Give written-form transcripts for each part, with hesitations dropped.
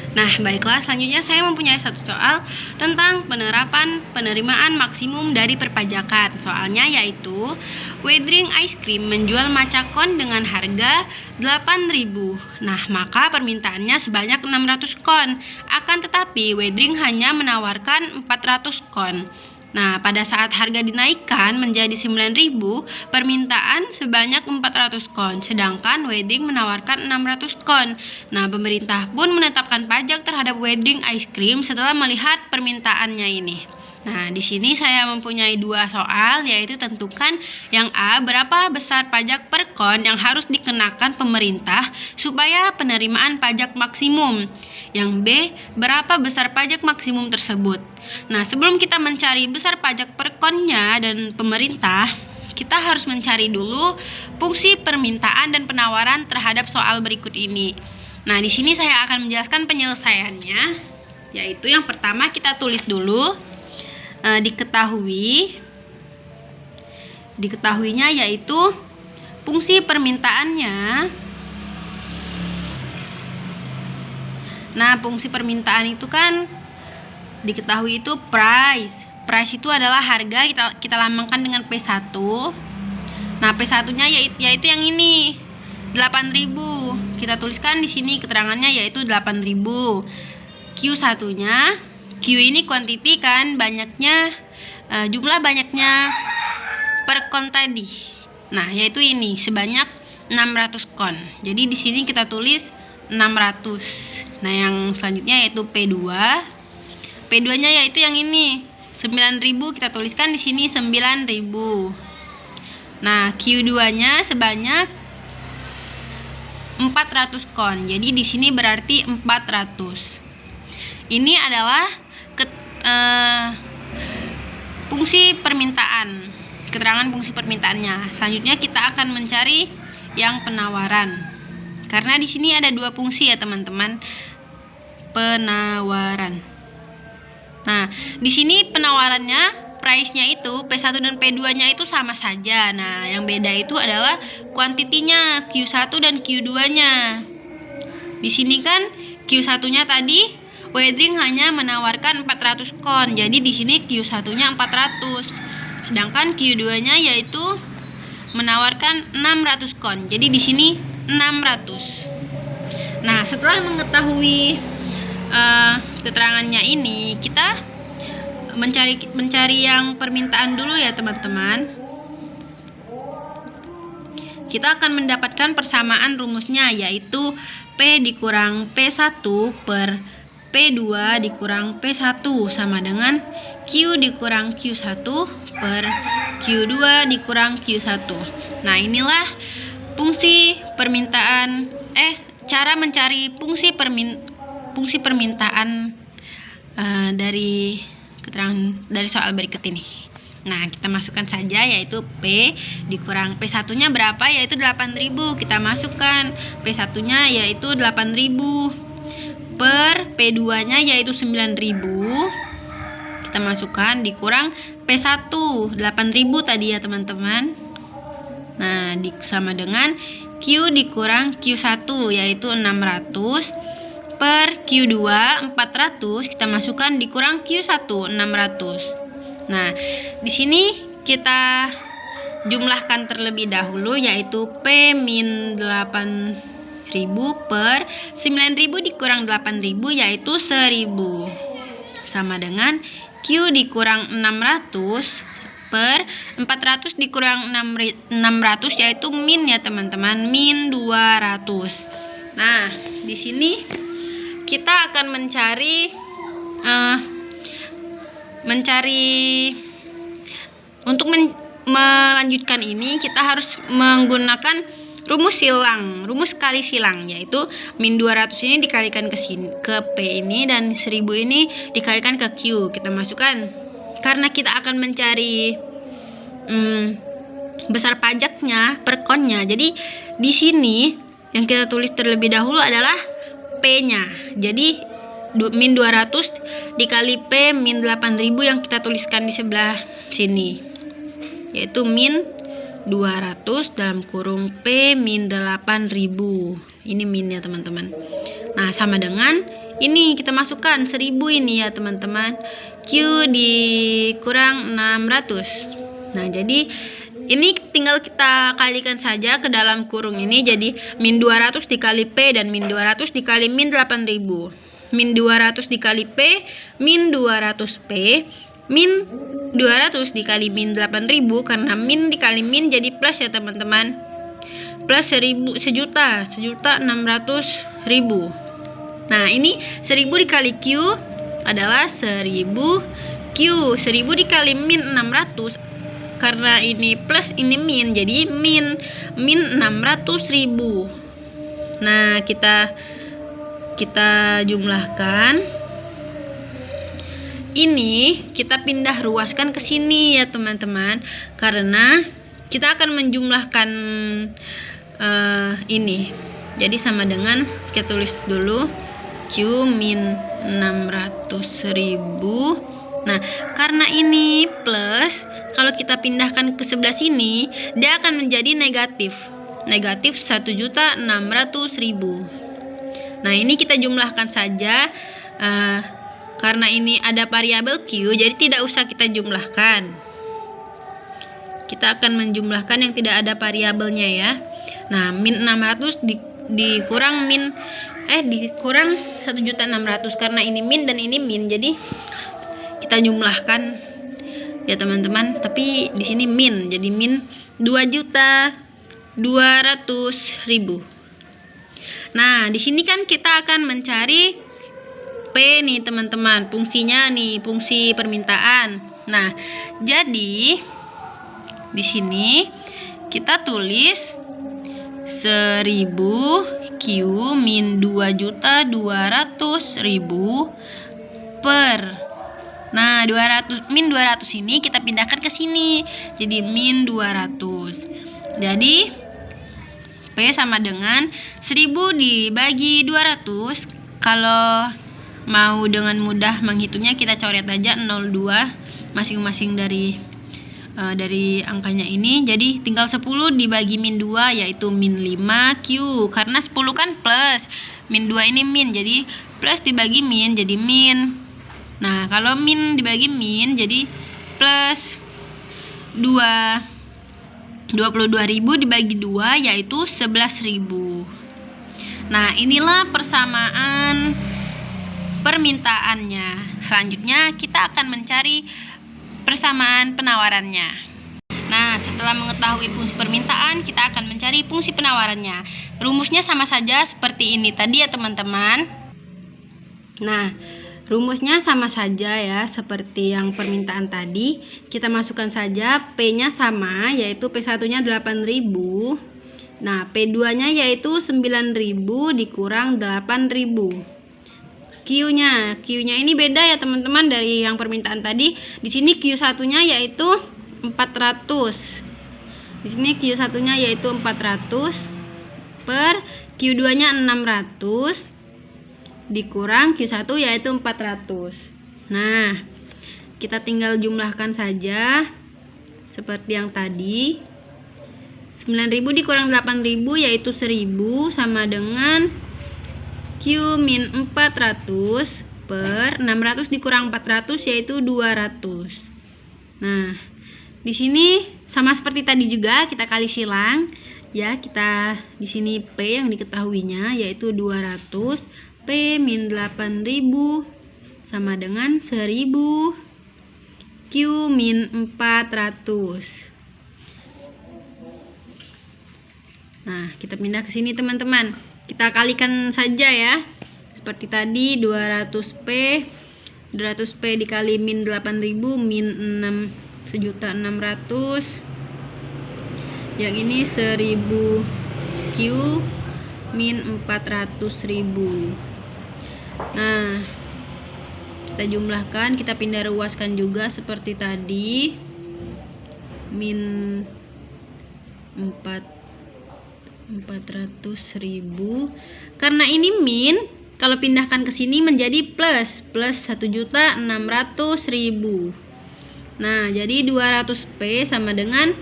Nah, baiklah, selanjutnya saya mempunyai satu soal tentang penerapan penerimaan maksimum dari perpajakan. Soalnya yaitu, Wedring Ice Cream menjual macakon dengan harga 8.000. Nah, maka permintaannya sebanyak 600 kon. Akan tetapi, Wedring hanya menawarkan 400 kon. Nah, pada saat harga dinaikkan menjadi 9.000, permintaan sebanyak 400 kon, sedangkan Wedring menawarkan 600 kon. Nah, pemerintah pun menetapkan pajak terhadap Wedring Ice Cream setelah melihat permintaannya ini. Nah, di sini saya mempunyai dua soal, yaitu tentukan yang A, berapa besar pajak per kon yang harus dikenakan pemerintah supaya penerimaan pajak maksimum. Yang B, berapa besar pajak maksimum tersebut. Nah, sebelum kita mencari besar pajak per konnya dan pemerintah, kita harus mencari dulu fungsi permintaan dan penawaran terhadap soal berikut ini. Nah, di sini saya akan menjelaskan penyelesaiannya, yaitu yang pertama kita tulis dulu. Diketahuinya yaitu fungsi permintaannya. Nah, fungsi permintaan itu kan diketahui itu price. Price itu adalah harga, kita lambangkan dengan P1. Nah, P1-nya yaitu yang ini, 8.000. Kita tuliskan di sini keterangannya yaitu 8.000. Q1-nya, Q ini quantity kan, banyaknya, jumlah banyaknya per kon tadi. Nah, yaitu ini sebanyak 600 kon. Jadi di sini kita tulis 600. Nah, yang selanjutnya yaitu P2. P2-nya yaitu yang ini, 9.000, kita tuliskan di sini 9.000. Nah, Q2-nya sebanyak 400 kon. Jadi di sini berarti 400. Ini adalah fungsi permintaan, keterangan fungsi permintaannya. Selanjutnya kita akan mencari yang penawaran. Karena di sini ada dua fungsi ya, teman-teman. Penawaran. Nah, di sini penawarannya, price-nya itu P1 dan P2-nya itu sama saja. Nah, yang beda itu adalah kuantitinya, Q1 dan Q2-nya. Di sini kan Q1-nya tadi Wedring hanya menawarkan 400 kon. Jadi di sini Q1-nya 400. Sedangkan Q2-nya yaitu menawarkan 600 kon. Jadi di sini 600. Nah, setelah mengetahui keterangannya ini, kita mencari yang permintaan dulu ya, teman-teman. Kita akan mendapatkan persamaan rumusnya, yaitu P dikurang P1 per P2 dikurang P1 sama dengan Q dikurang Q1 per Q2 dikurang Q1. Nah, inilah fungsi permintaan, cara mencari fungsi permintaan dari keterangan dari soal berikut ini. Nah, kita masukkan saja, yaitu P dikurang P1-nya berapa, yaitu 8.000. Kita masukkan P1-nya yaitu 8.000 per P2-nya yaitu 9.000. Kita masukkan dikurang P1 8.000 tadi ya, teman-teman. Nah, sama dengan Q dikurang Q1 yaitu 600 per Q2 400. Kita masukkan dikurang Q1 600. Nah, di sini kita jumlahkan terlebih dahulu, yaitu P min 8.000 per 9.000 dikurang 8.000 yaitu 1.000 sama dengan Q dikurang 600 per 400 dikurang 600 yaitu min ya, teman-teman, min 200. Nah, di sini kita akan untuk melanjutkan ini kita harus menggunakan rumus kali silang, yaitu min 200 ini dikalikan ke P ini dan 1.000 ini dikalikan ke Q. Kita masukkan, karena kita akan mencari besar pajaknya per konnya. Jadi di sini yang kita tulis terlebih dahulu adalah P-nya. Jadi min 200 dikali P min 8.000 yang kita tuliskan di sebelah sini, yaitu min 200 dalam kurung P min 8.000. Ini min ya, teman-teman. Nah, sama dengan ini kita masukkan 1000 ini ya teman-teman. Q dikurang 600. Nah, jadi ini tinggal kita kalikan saja ke dalam kurung ini, jadi min 200 dikali P dan min 200 dikali min 8000. Min 200 dikali P, min 200P, min 200 dikali min 8000, karena min dikali min jadi plus ya teman-teman. Plus 1.600.000. Nah, ini 1000 dikali Q adalah 1000 Q. 1000 dikali min 600, karena ini plus ini min, jadi min 600.000. Nah, kita jumlahkan. Ini kita pindah ruaskan ke sini ya teman-teman, karena kita akan menjumlahkan ini. Jadi sama dengan, kita tulis dulu Q min 600.000. Nah, karena ini plus, kalau kita pindahkan ke sebelah sini, dia akan menjadi negatif. Negatif 1.600.000. Nah, ini kita jumlahkan saja. Karena ini ada variabel Q, jadi tidak usah kita jumlahkan. Kita akan menjumlahkan yang tidak ada variabelnya ya. Nah, min 600 dikurang dikurang 1.600, karena ini min dan ini min, jadi kita jumlahkan ya teman-teman. Tapi di sini min, jadi min 2.200.000. Nah, di sini kan kita akan mencari P nih teman-teman, fungsinya nih, fungsi permintaan. Nah, jadi di sini kita tulis 1000 Q min 2.200.000 per. Nah, min 200 ini kita pindahkan ke sini, jadi min 200. Jadi P sama dengan 1000 dibagi 200. Kalau mau dengan mudah menghitungnya, kita coret aja 02 masing-masing dari angkanya ini. Jadi tinggal 10 dibagi min 2, yaitu min 5Q. Karena 10 kan plus, min 2 ini min, jadi plus dibagi min jadi min. Nah, kalau min dibagi min jadi plus 22.000 dibagi 2, yaitu 11.000. Nah, inilah persamaan permintaannya. Selanjutnya kita akan mencari persamaan penawarannya. Nah, setelah mengetahui fungsi permintaan, kita akan mencari fungsi penawarannya. Rumusnya sama saja seperti ini tadi ya teman-teman. Nah, rumusnya sama saja ya seperti yang permintaan tadi. Kita masukkan saja P-nya sama, yaitu P1-nya 8.000. Nah, P2-nya yaitu 9.000 dikurang 8.000. Q-nya ini beda ya teman-teman dari yang permintaan tadi. Di sini Q1-nya yaitu 400. Di sini Q1-nya yaitu 400 per Q2-nya 600 dikurang Q1 yaitu 400. Nah, kita tinggal jumlahkan saja seperti yang tadi. 9.000 dikurang 8.000 yaitu 1.000 sama dengan Q min 400 per 600 dikurang 400 yaitu 200. Nah, di sini sama seperti tadi juga kita kali silang ya. Kita di sini P yang diketahuinya yaitu 200, P min 8.000 sama dengan 1.000 Q min 400. Nah, kita pindah ke sini teman-teman. Kita kalikan saja ya. Seperti tadi 200P dikali min 8.000 min 1.600.000. Yang ini 1.000 Q min 400.000. Nah, kita jumlahkan, kita pindah ruaskan juga seperti tadi. Min 400.000. Karena ini min, kalau pindahkan ke sini menjadi plus 1.600.000. Nah, jadi 200P sama dengan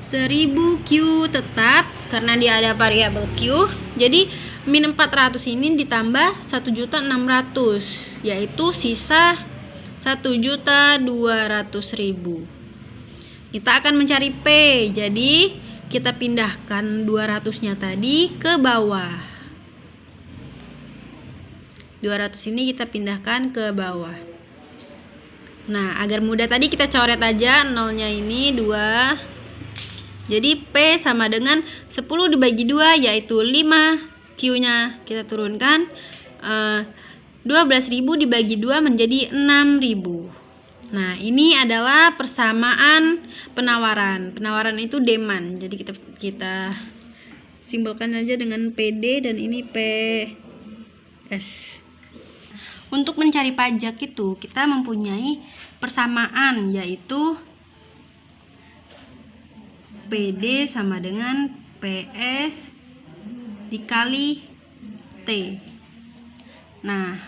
1000 Q tetap karena dia ada variabel Q. Jadi min 400 ini ditambah 1.600.000, yaitu sisa 1.200.000. Kita akan mencari P. Jadi kita pindahkan 200-nya tadi ke bawah. 200 ini kita pindahkan ke bawah. Nah, agar mudah tadi kita coret aja nolnya ini 2. Jadi P sama dengan 10 dibagi 2, yaitu 5. Q-nya kita turunkan. 12.000 dibagi 2 menjadi 6.000. Nah, ini adalah persamaan penawaran. Penawaran itu demand. Jadi kita simbolkan saja dengan PD dan ini PS. Untuk mencari pajak itu kita mempunyai persamaan, yaitu PD sama dengan PS dikali T. Nah,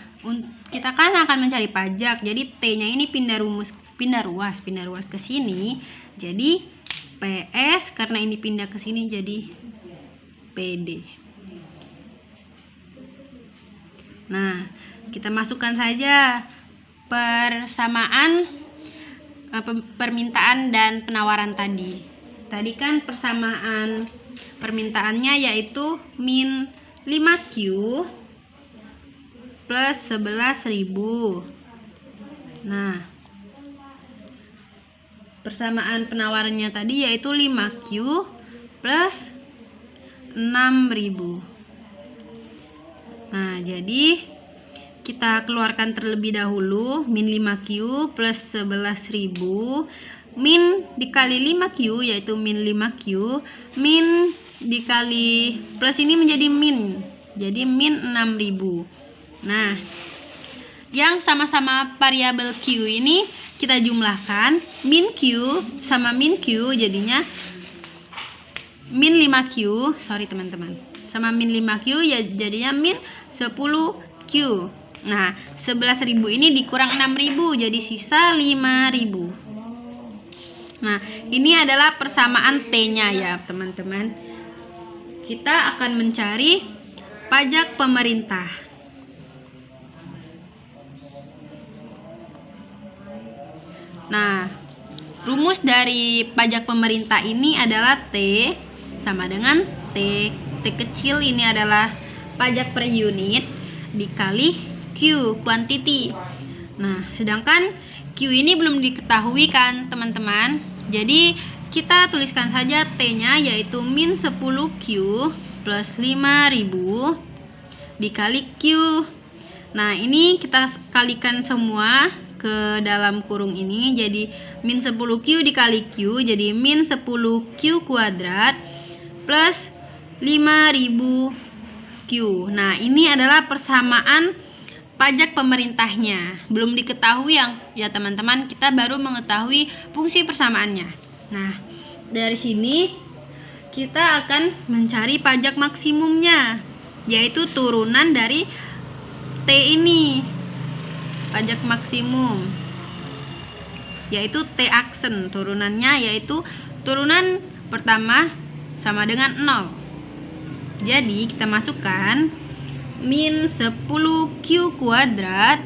kita kan akan mencari pajak. Jadi T-nya ini pindah ruas ke sini. Jadi PS karena ini pindah ke sini jadi PD. Nah, kita masukkan saja persamaan permintaan dan penawaran tadi. Tadi kan persamaan permintaannya yaitu min 5Q plus 11.000. Nah, persamaan penawarannya tadi yaitu 5Q plus 6.000. Nah, jadi kita keluarkan terlebih dahulu min 5Q plus 11.000. Min dikali 5Q yaitu min 5Q. Min dikali plus ini menjadi min. Jadi min 6.000. Nah, yang sama-sama variabel Q ini kita jumlahkan. Min Q sama min Q jadinya min 5Q. Sorry teman-teman. Sama min 5Q ya jadinya min 10Q. Nah, 11.000 ini dikurang 6.000 jadi sisa 5.000. Nah, ini adalah persamaan T-nya ya, teman-teman. Kita akan mencari pajak pemerintah. Nah, rumus dari pajak pemerintah ini adalah T sama dengan T. T kecil ini adalah pajak per unit dikali Q, quantity. Nah, sedangkan Q ini belum diketahui kan teman-teman. Jadi kita tuliskan saja T-nya yaitu min 10Q plus 5.000 dikali Q. Nah, ini kita kalikan semua ke dalam kurung ini. Jadi min 10Q dikali Q jadi min 10Q kuadrat plus 5.000 Q. Nah, ini adalah persamaan pajak pemerintahnya. Belum diketahui ya teman-teman, kita baru mengetahui fungsi persamaannya. Nah, dari sini kita akan mencari pajak maksimumnya, yaitu turunan dari T ini. Pajak maksimum yaitu T aksen, turunannya yaitu turunan pertama sama dengan 0. Jadi kita masukkan min 10Q kuadrat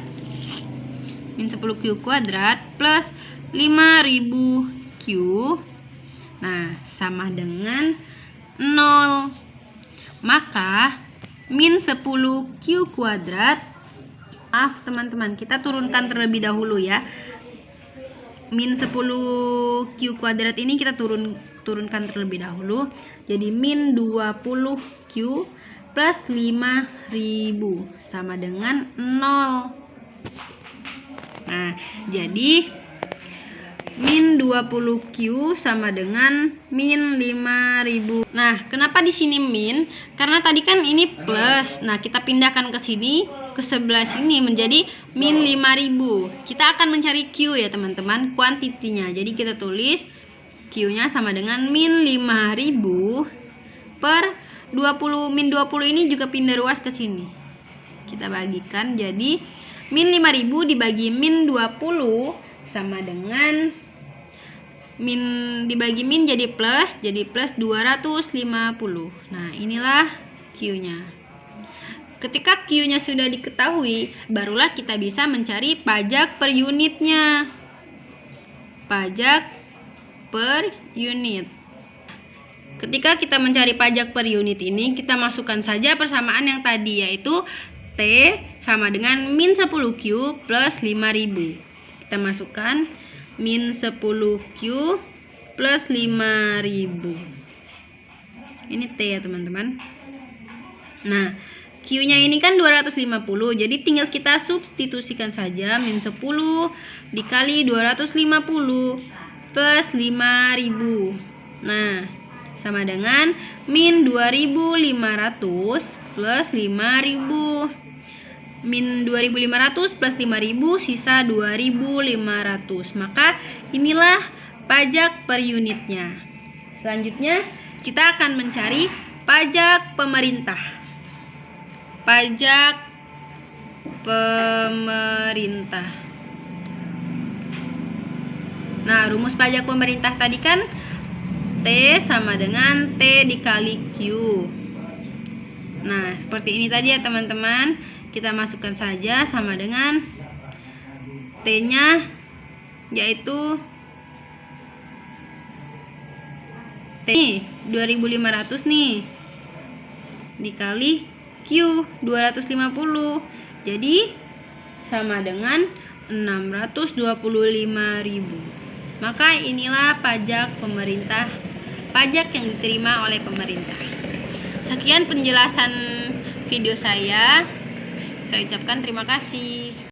plus 5.000Q. Nah, sama dengan 0. Maka min 10Q kuadrat, maaf teman-teman, kita turunkan terlebih dahulu ya. Min 10Q kuadrat ini kita turunkan terlebih dahulu. Jadi min 20Q plus 5.000 sama dengan 0. Nah, jadi min 20Q sama dengan min 5.000. Nah, kenapa di sini min? Karena tadi kan ini plus. Nah, kita pindahkan ke sini, ke sebelah sini menjadi min 5.000. Kita akan mencari Q ya teman-teman, kuantitinya. Jadi kita tulis Q-nya sama dengan min 5.000 per 20. Min 20 ini juga pindah ruas ke sini. Kita bagikan jadi min 5.000 dibagi min 20 sama dengan min dibagi min jadi plus 250. Nah, inilah Q-nya. Ketika Q-nya sudah diketahui, barulah kita bisa mencari pajak per unitnya. Pajak per unit. Ketika kita mencari pajak per unit ini, kita masukkan saja persamaan yang tadi, yaitu T sama dengan min 10Q plus 5.000. Kita masukkan min 10Q plus 5.000. Ini T ya teman-teman. Nah, Q-nya ini kan 250, jadi tinggal kita substitusikan saja min 10 dikali 250 plus 5.000. Nah, sama dengan min 2.500 plus 5.000. Min 2.500 plus 5.000 sisa 2.500. Maka inilah pajak per unitnya. Selanjutnya kita akan mencari pajak pemerintah. Pajak pemerintah. Nah, rumus pajak pemerintah tadi kan T sama dengan T dikali Q. Nah, seperti ini tadi ya teman-teman. Kita masukkan saja sama dengan T-nya, yaitu T 2.500 nih dikali Q 250. Jadi sama dengan 625.000. Maka inilah pajak pemerintah, pajak yang diterima oleh pemerintah. Sekian penjelasan video saya. Saya ucapkan terima kasih.